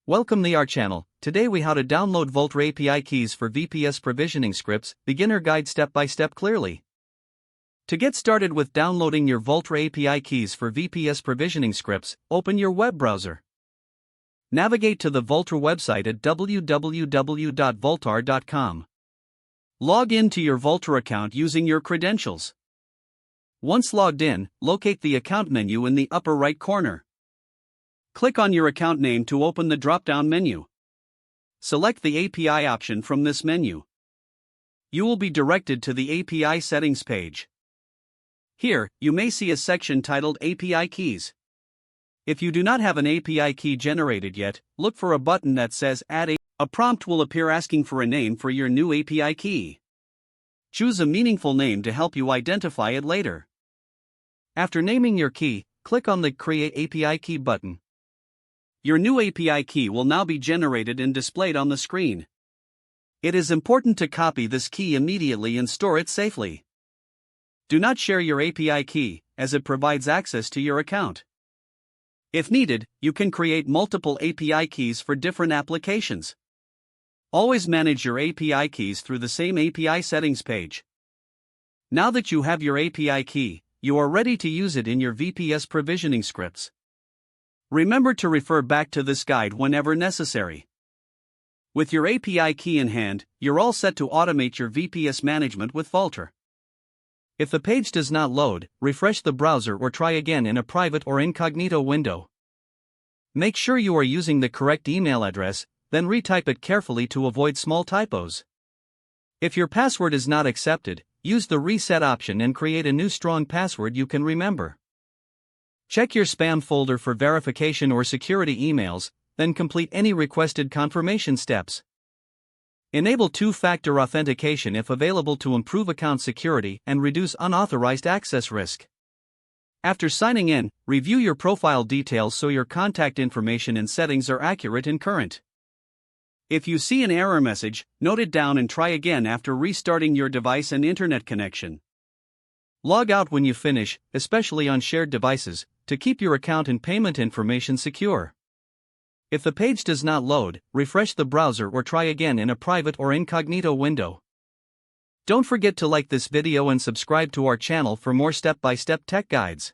Welcome to our channel. Today we how to download Vultr API keys for VPS provisioning scripts, beginner guide step by step clearly. To get started with downloading your Vultr API keys for VPS provisioning scripts, open your web browser. Navigate to the Vultr website at www.vultr.com. Log in to your Vultr account using your credentials. Once logged in, locate the account menu in the upper right corner. Click on your account name to open the drop-down menu. Select the API option from this menu. You will be directed to the API settings page. Here, you may see a section titled API Keys. If you do not have an API key generated yet, look for a button that says Add API. A prompt will appear asking for a name for your new API key. Choose a meaningful name to help you identify it later. After naming your key, click on the Create API Key button. Your new API key will now be generated and displayed on the screen. It is important to copy this key immediately and store it safely. Do not share your API key, as it provides access to your account. If needed, you can create multiple API keys for different applications. Always manage your API keys through the same API settings page. Now that you have your API key, you are ready to use it in your VPS provisioning scripts. Remember to refer back to this guide whenever necessary. With your API key in hand, you're all set to automate your VPS management with Vultr. If the page does not load, refresh the browser or try again in a private or incognito window. Make sure you are using the correct email address, then retype it carefully to avoid small typos. If your password is not accepted, use the reset option and create a new strong password you can remember. Check your spam folder for verification or security emails, then complete any requested confirmation steps. Enable two-factor authentication if available to improve account security and reduce unauthorized access risk. After signing in, review your profile details so your contact information and settings are accurate and current. If you see an error message, note it down and try again after restarting your device and internet connection. Log out when you finish, especially on shared devices, to keep your account and payment information secure. If the page does not load, refresh the browser or try again in a private or incognito window. Don't forget to like this video and subscribe to our channel for more step-by-step tech guides.